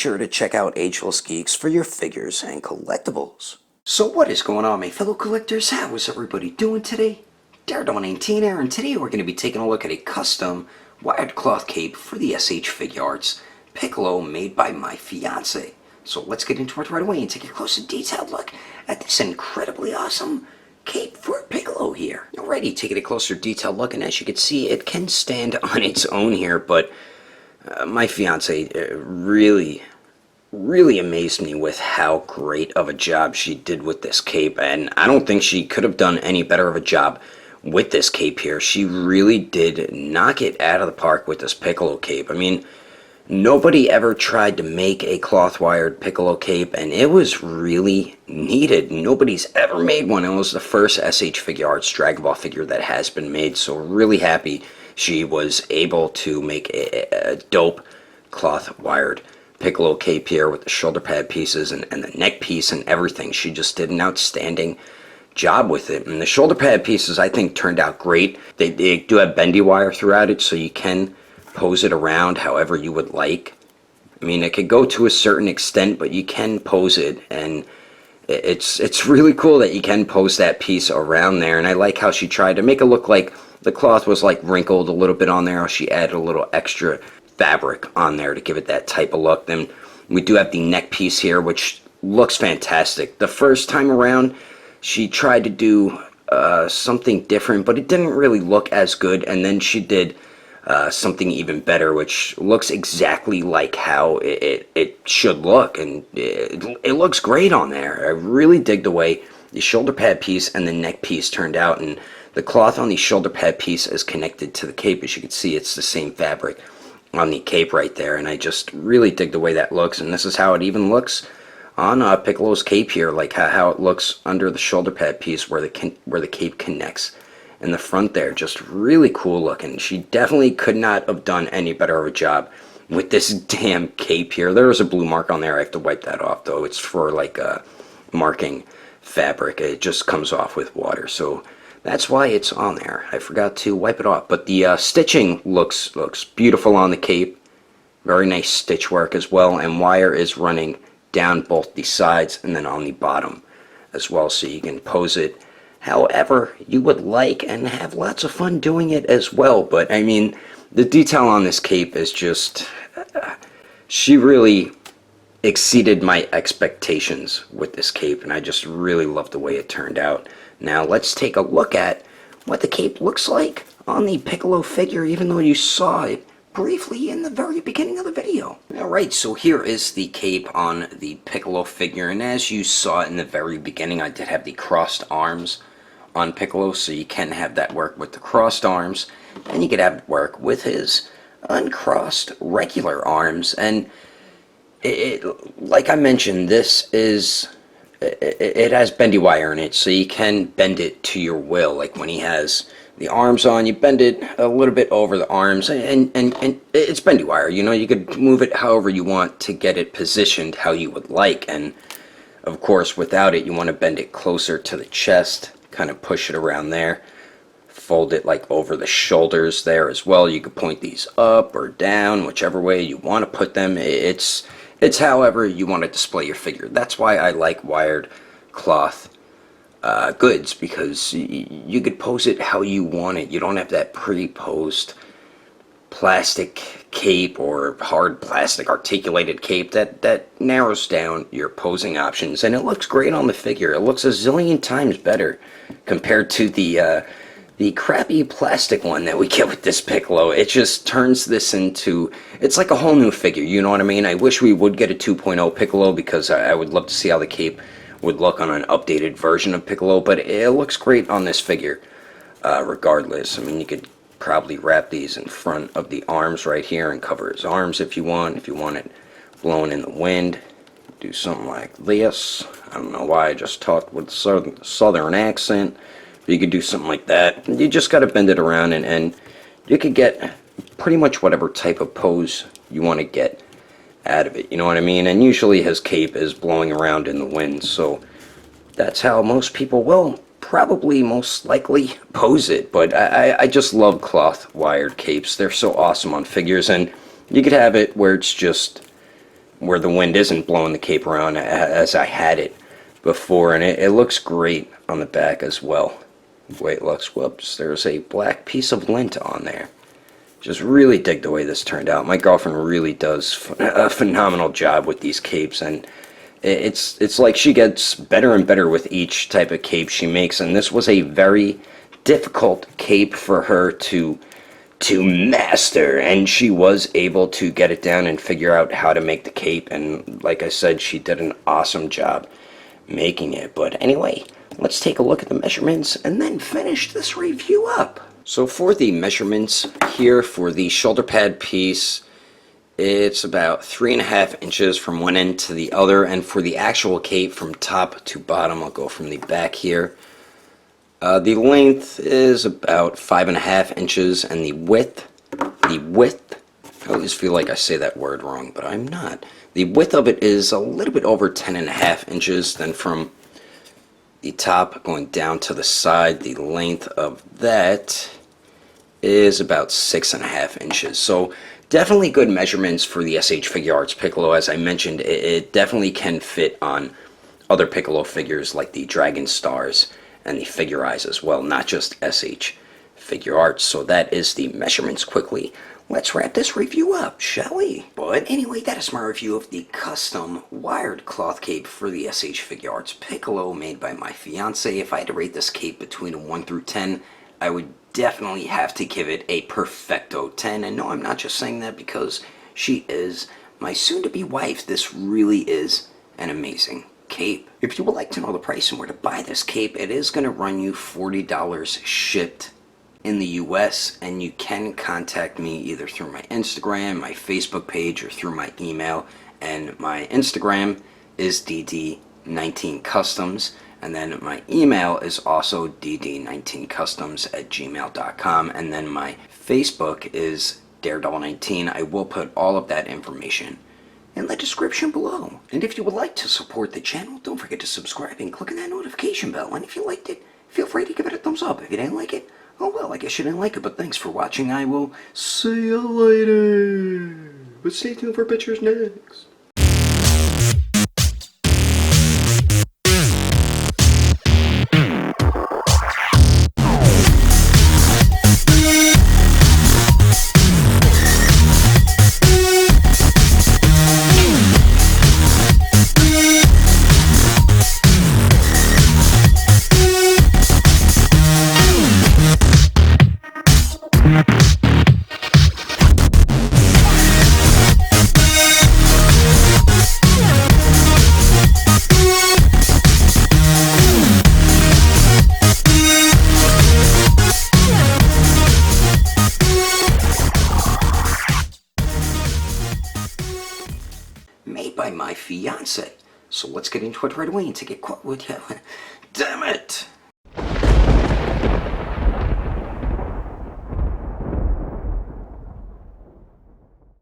sure to check out Ageless Geeks for your figures and collectibles. So what is going on, my fellow collectors? How is everybody doing today? Daredevil19 here, and today we're going to be taking a look at a custom wired cloth cape for the SH Figuarts Piccolo made by my fiance. So let's get into it right away and take a close and detailed look at this incredibly awesome cape for Piccolo here. Alrighty, taking a closer detailed look, and as you can see, it can stand on its own here, but my fiance really amazed me with how great of a job she did with this cape, and I don't think she could have done any better of a job with this cape here. She really did knock it out of the park with this Piccolo cape. I mean, nobody ever tried to make a cloth wired Piccolo cape, and it was really needed. Nobody's ever made one. It was the first SH Figuarts Dragon Ball figure that has been made, so really happy she was able to make a dope cloth wired Piccolo cape here with the shoulder pad pieces and the neck piece and everything. She just did an outstanding job with it, and the shoulder pad pieces I think turned out great. They do have bendy wire throughout it, so you can pose it around however you would like. I mean, it could go to a certain extent, but you can pose it, and it's really cool that you can pose that piece around there. And I like how she tried to make it look like the cloth was like wrinkled a little bit on there. She added a little extra fabric on there to give it that type of look. Then we do have the neck piece here, which looks fantastic. The first time around she tried to do something different, but it didn't really look as good, and then she did something even better, which looks exactly like how it should look, and it looks great on there. I really dig the way the shoulder pad piece and the neck piece turned out, and the cloth on the shoulder pad piece is connected to the cape. As you can see, it's the same fabric on the cape right there, and I just really dig the way that looks. And this is how it even looks on Piccolo's cape here, like how it looks under the shoulder pad piece where the cape connects in the front there. Just really cool looking. She definitely could not have done any better of a job with this damn cape here. There is a blue mark on there. I have to wipe that off though. It's for like a marking fabric. It just comes off with water, so that's why it's on there. I forgot to wipe it off. But the stitching looks beautiful on the cape. Very nice stitch work as well, and wire is running down both the sides and then on the bottom as well, so you can pose it however you would like and have lots of fun doing it as well. But I mean, the detail on this cape is just she really exceeded my expectations with this cape, and I just really love the way it turned out. Now let's take a look at what the cape looks like on the Piccolo figure, even though you saw it briefly in the very beginning of the video. Alright, so here is the cape on the Piccolo figure, and as you saw in the very beginning, I did have the crossed arms on Piccolo, so you can have that work with the crossed arms, and you could have it work with his uncrossed regular arms. And like I mentioned, this is it has bendy wire in it, so you can bend it to your will. Like when he has the arms on, you bend it a little bit over the arms, and it's bendy wire. You know, you could move it however you want to get it positioned how you would like. And of course, without it, you want to bend it closer to the chest, kind of push it around there, fold it like over the shoulders there as well. You could point these up or down, whichever way you want to put them. It's however you want to display your figure. That's why I like wired cloth goods, because you could pose it how you want it. You don't have that pre-posed plastic cape or hard plastic articulated cape that narrows down your posing options, and it looks great on the figure. It looks a zillion times better compared to the crappy plastic one that we get with this Piccolo. It just turns this into, it's like a whole new figure, you know what I mean? I wish we would get a 2.0 Piccolo, because I would love to see how the cape would look on an updated version of Piccolo, but it looks great on this figure regardless. I mean, you could probably wrap these in front of the arms right here and cover his arms if you want. If you want it blowing in the wind, do something like this. I don't know why I just talked with a southern accent. You could do something like that. You just got to bend it around, and you could get pretty much whatever type of pose you want to get out of it, you know what I mean? And usually his cape is blowing around in the wind, so that's how most people will probably most likely pose it. But I just love cloth wired capes. They're so awesome on figures, and you could have it where it's just where the wind isn't blowing the cape around as I had it before, and it looks great on the back as well. The way it looks. Whoops, there's a black piece of lint on there. Just really dig the way this turned out. My girlfriend really does a phenomenal job with these capes, and it's like she gets better and better with each type of cape she makes, and this was a very difficult cape for her to master, and she was able to get it down and figure out how to make the cape, and like I said, she did an awesome job making it. But anyway, let's take a look at the measurements and then finish this review up. So for the measurements here for the shoulder pad piece, it's about 3.5 inches from one end to the other, and for the actual cape from top to bottom, I'll go from the back here. The length is about 5.5 inches, and the width, I always feel like I say that word wrong, but I'm not. The width of it is a little bit over 10.5 inches. Then from the top going down to the side, the length of that is about 6.5 inches. So definitely good measurements for the SH Figuarts Piccolo. As I mentioned, it definitely can fit on other Piccolo figures like the Dragon Stars and the Figure Eyes as well, not just SH Figuarts. So that is the measurements quickly. Let's wrap this review up, shall we? But anyway, that is my review of the custom wired cloth cape for the SH Figuarts Piccolo made by my fiance. If I had to rate this cape between a 1 through 10, I would definitely have to give it a perfecto 10. And no, I'm not just saying that because she is my soon-to-be wife. This really is an amazing cape. If you would like to know the price and where to buy this cape, it is going to run you $40 shipped in the US, and you can contact me either through my Instagram, my Facebook page, or through my email. And my Instagram is dd19customs, and then my email is also dd19customs@gmail.com, and then my Facebook is Daredevil19. I will put all of that information in the description below. And if you would like to support the channel, don't forget to subscribe and click on that notification bell. And if you liked it, feel free to give it a thumbs up. If you didn't like it, oh well, I guess you didn't like it, but thanks for watching. I will see you later. But stay tuned for pictures next. Made by my fiance. So let's get into it right away and take a quote with you. Damn it!